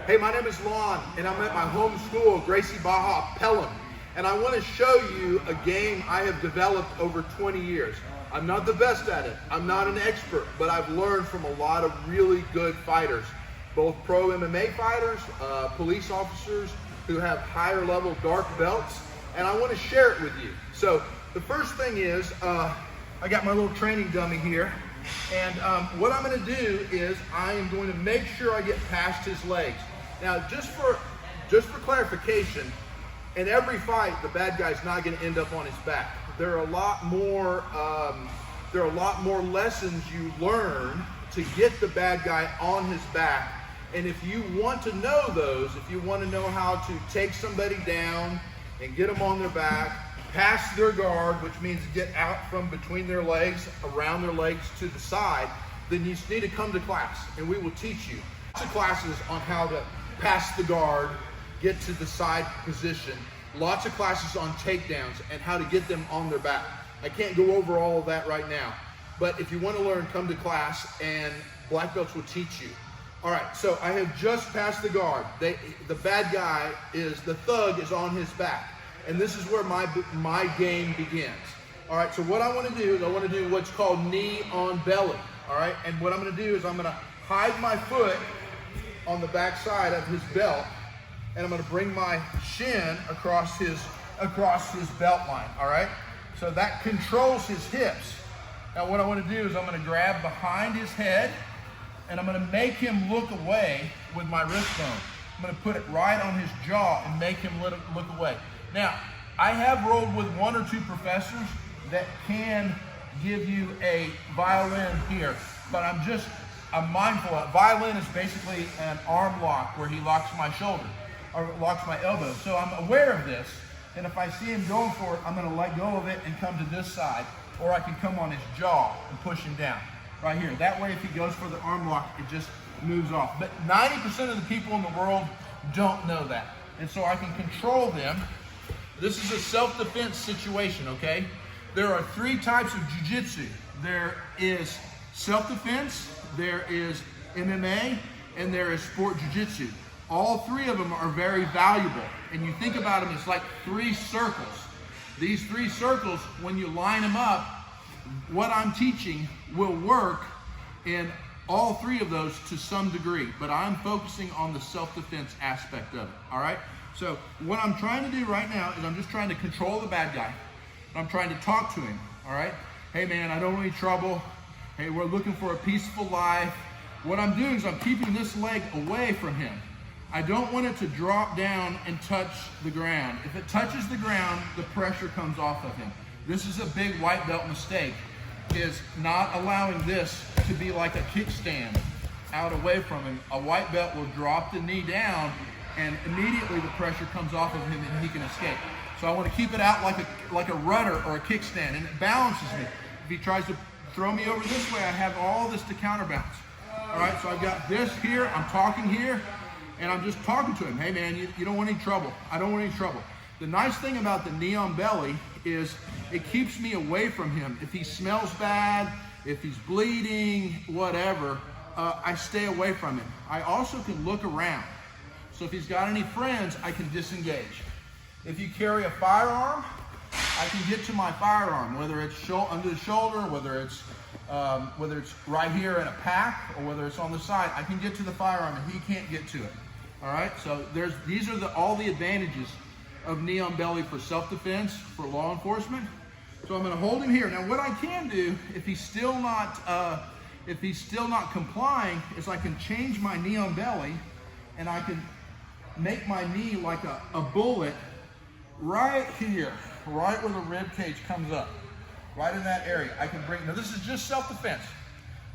Hey, my name is Lon, and I'm at my home school, Gracie Baja Pelham, and I want to show you a game I have developed over 20 years. I'm not the best at it. I'm not an expert, but I've learned from a lot of really good fighters, both pro MMA fighters, police officers who have higher level dark belts, and I want to share it with you. So the first thing is, I got my little training dummy here, and what I'm going to do is I am going to make sure I get past his legs. Now, just for clarification, in every fight, the bad guy's not going to end up on his back. There are a lot more lessons you learn to get the bad guy on his back. And if you want to know those, if you want to know how to take somebody down and get them on their back, pass their guard, which means get out from between their legs, around their legs to the side, then you need to come to class, and we will teach you. Lots of classes on how to pass the guard, get to the side position. Lots of classes on takedowns and how to get them on their back. I can't go over all of that right now, but if you want to learn, come to class and black belts will teach you. All right, so I have just passed the guard. The bad guy the thug is on his back, and this is where my game begins. All right, so what I want to do is I want to do what's called knee on belly. All right, and what I'm going to do is I'm going to hide my foot on the back side of his belt, and I'm going to bring my shin across his belt line. All right, so that controls his hips. Now what I want to do is I'm going to grab behind his head, and I'm going to make him look away with my wrist bone. I'm going to put it right on his jaw and make him look away. Now, I have rolled with one or two professors that can give you a violin here, but I'm mindful of violin is basically an arm lock where he locks my shoulder or locks my elbow. So I'm aware of this, and if I see him going for it, I'm going to let go of it and come to this side, or I can come on his jaw and push him down right here. That way, if he goes for the arm lock, it just moves off. But 90% of the people in the world don't know that, and so I can control them. This is a self-defense situation, okay? There are three types of jiu-jitsu. There is self-defense, there is MMA, and there is sport jiu-jitsu. All three of them are very valuable, and you think about them as like three circles. These three circles, when you line them up, what I'm teaching will work in all three of those to some degree, but I'm focusing on the self-defense aspect of it, all right? So what I'm trying to do right now is I'm just trying to control the bad guy. I'm trying to talk to him, all right? Hey man, I don't want any trouble. Hey, we're looking for a peaceful life. What I'm doing is I'm keeping this leg away from him. I don't want it to drop down and touch the ground. If it touches the ground, the pressure comes off of him. This is a big white belt mistake, is not allowing this to be like a kickstand out away from him. A white belt will drop the knee down and immediately the pressure comes off of him and he can escape. So I want to keep it out like a rudder or a kickstand, and it balances me. If he tries to throw me over this way, I have all this to counterbalance. All right, so I've got this here, I'm talking here, and I'm just talking to him. Hey man, you don't want any trouble. I don't want any trouble. The nice thing about the knee on belly is it keeps me away from him. If he smells bad, if he's bleeding, whatever, I stay away from him. I also can look around. So if he's got any friends, I can disengage. If you carry a firearm, I can get to my firearm, whether it's under the shoulder, whether it's right here in a pack, or whether it's on the side. I can get to the firearm and he can't get to it. All right, so these are all the advantages of knee on belly for self-defense, for law enforcement. So I'm going to hold him here. Now what I can do, if he's still not complying, is I can change my knee on belly, and I can make my knee like a bullet right here, right where the rib cage comes up, right in that area. I can bring, now this is just self-defense.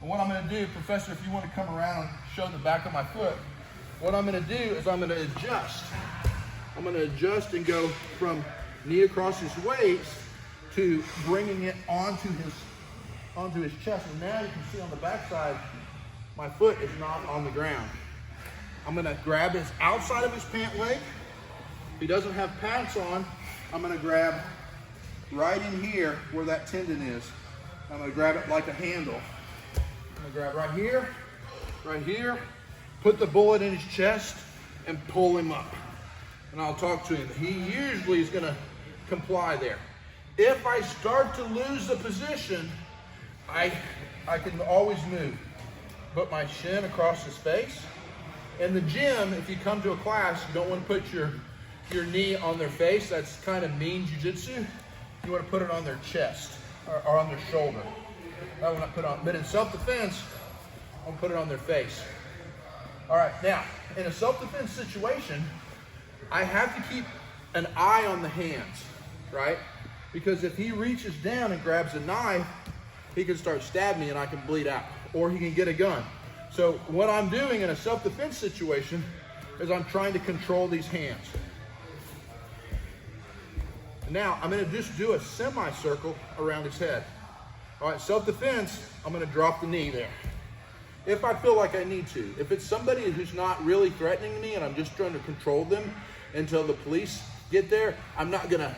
And what I'm going to do, Professor, if you want to come around and show the back of my foot, what I'm going to do is I'm going to adjust. I'm going to adjust and go from knee across his waist to bringing it onto his chest. And now you can see on the back side, my foot is not on the ground. I'm going to grab his outside of his pant leg. If he doesn't have pants on, I'm going to grab right in here where that tendon is. I'm going to grab it like a handle. I'm going to grab right here, put the bullet in his chest, and pull him up. And I'll talk to him. He usually is gonna comply there. If I start to lose the position, I can always move. Put my shin across his face. In the gym, if you come to a class, you don't want to put your knee on their face. That's kind of mean jiu-jitsu. You want to put it on their chest or on their shoulder. I will not put on, but in self-defense, I'll put it on their face. All right, now, in a self-defense situation, I have to keep an eye on the hands, right? Because if he reaches down and grabs a knife, he can start stabbing me and I can bleed out, or he can get a gun. So what I'm doing in a self-defense situation is I'm trying to control these hands. Now, I'm gonna just do a semicircle around his head. All right, self-defense, I'm gonna drop the knee there. If I feel like I need to. If it's somebody who's not really threatening me and I'm just trying to control them until the police get there, I'm not gonna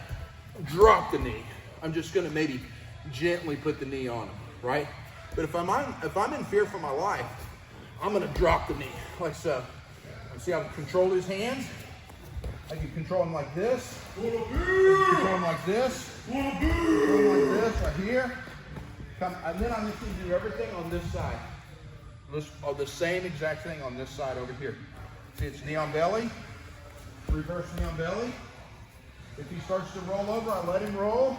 drop the knee. I'm just gonna maybe gently put the knee on him, right? But if I'm in fear for my life, I'm gonna drop the knee, like so. See how I control his hands? I can control him like this. I can control him like this. Control him like this, right here. And then I'm just gonna do everything on this side. The same exact thing on this side over here. See, it's knee on belly, reverse knee on belly. If he starts to roll over, I let him roll.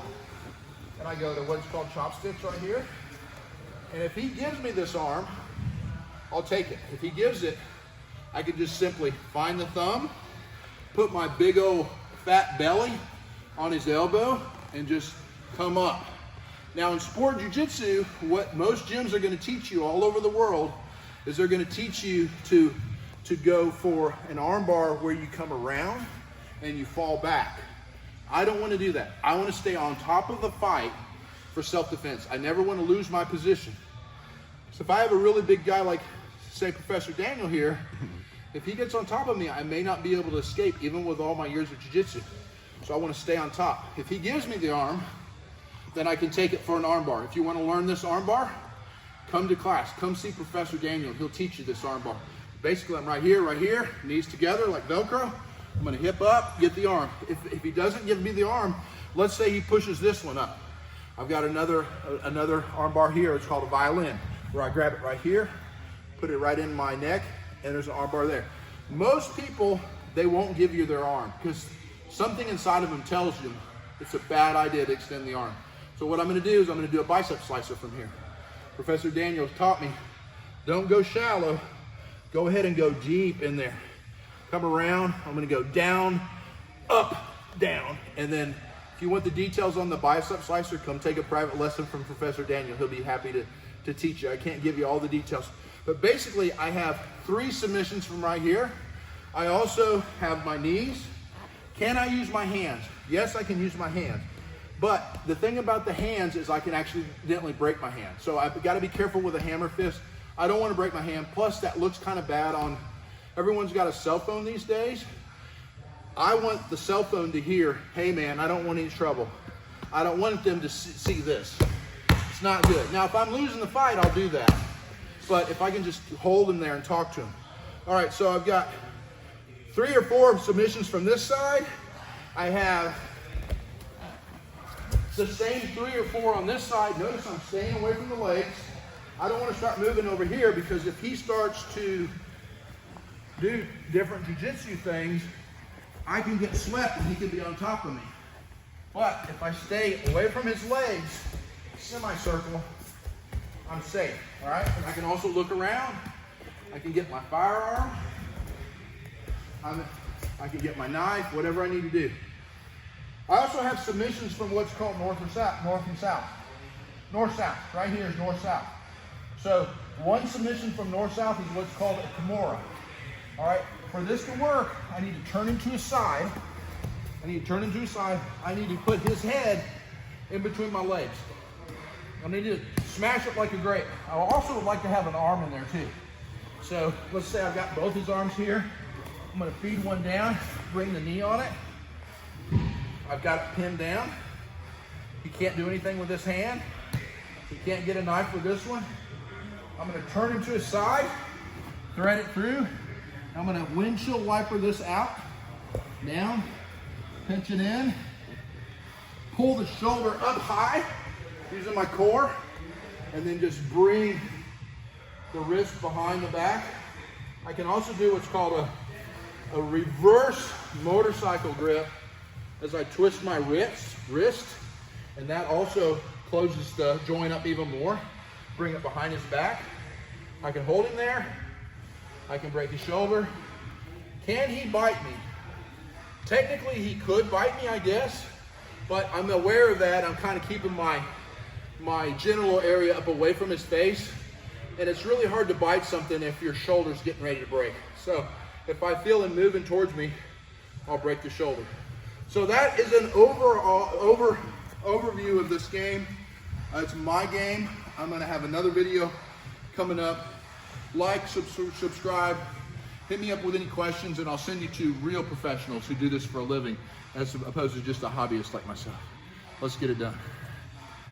And I go to what's called chopsticks right here. And if he gives me this arm, I'll take it. If he gives it, I can just simply find the thumb, put my big old fat belly on his elbow, and just come up. Now in sport jiu-jitsu, what most gyms are gonna teach you all over the world is they're gonna teach you to go for an arm bar where you come around and you fall back. I don't wanna do that. I wanna stay on top of the fight for self-defense. I never wanna lose my position. So if I have a really big guy like, say, Professor Daniel here, if he gets on top of me, I may not be able to escape even with all my years of jiu-jitsu. So I wanna stay on top. If he gives me the arm, then I can take it for an arm bar. If you wanna learn this arm bar, come to class. Come see Professor Daniel. He'll teach you this arm bar. Basically, I'm right here, knees together like Velcro. I'm gonna hip up, get the arm. If he doesn't give me the arm, let's say he pushes this one up. I've got another arm bar here. It's called a violin, where I grab it right here, put it right in my neck, and there's an arm bar there. Most people, they won't give you their arm because something inside of them tells you it's a bad idea to extend the arm. So what I'm gonna do is I'm gonna do a bicep slicer from here. Professor Daniels taught me, don't go shallow, go ahead and go deep in there. Come around, I'm gonna go down, up, down, and then if you want the details on the bicep slicer, come take a private lesson from Professor Daniel. He'll be happy to teach you. I can't give you all the details. But basically, I have 3 submissions from right here. I also have my knees. Can I use my hands? Yes, I can use my hands. But the thing about the hands is I can accidentally break my hand. So I've got to be careful with a hammer fist. I don't want to break my hand. Plus, that looks kind of bad on, everyone's got a cell phone these days. I want the cell phone to hear, hey man, I don't want any trouble. I don't want them to see this. It's not good. Now, if I'm losing the fight, I'll do that. But if I can just hold him there and talk to him. All right, so I've got 3 or 4 submissions from this side. I have the same 3 or 4 on this side. Notice I'm staying away from the legs. I don't want to start moving over here because if he starts to do different jiu-jitsu things, I can get swept and he can be on top of me. But if I stay away from his legs, semicircle, I'm safe, all right? And I can also look around. I can get my firearm. I can get my knife, whatever I need to do. I also have submissions from what's called north and south. North-south, right here is north-south. So one submission from north-south is what's called a kimura. All right, for this to work, I need to turn him to his side. I need to put his head in between my legs. I need to smash it like a grape. I also would like to have an arm in there too. So let's say I've got both his arms here. I'm gonna feed one down, bring the knee on it. I've got it pinned down. He can't do anything with this hand. He can't get a knife with this one. I'm gonna turn him to his side, thread it through, I'm gonna windshield wiper this out, down, pinch it in, pull the shoulder up high, using my core, and then just bring the wrist behind the back. I can also do what's called a reverse motorcycle grip as I twist my wrist, and that also closes the joint up even more. Bring it behind his back. I can hold him there. I can break his shoulder. Can he bite me? Technically, he could bite me, I guess, but I'm aware of that. I'm kind of keeping my genital area up away from his face, and it's really hard to bite something if your shoulder's getting ready to break. So if I feel him moving towards me, I'll break the shoulder. So that is an overview of this game. It's my game. I'm gonna have another video coming up. Like, subscribe, hit me up with any questions, and I'll send you to real professionals who do this for a living as opposed to just a hobbyist like myself. Let's get it done.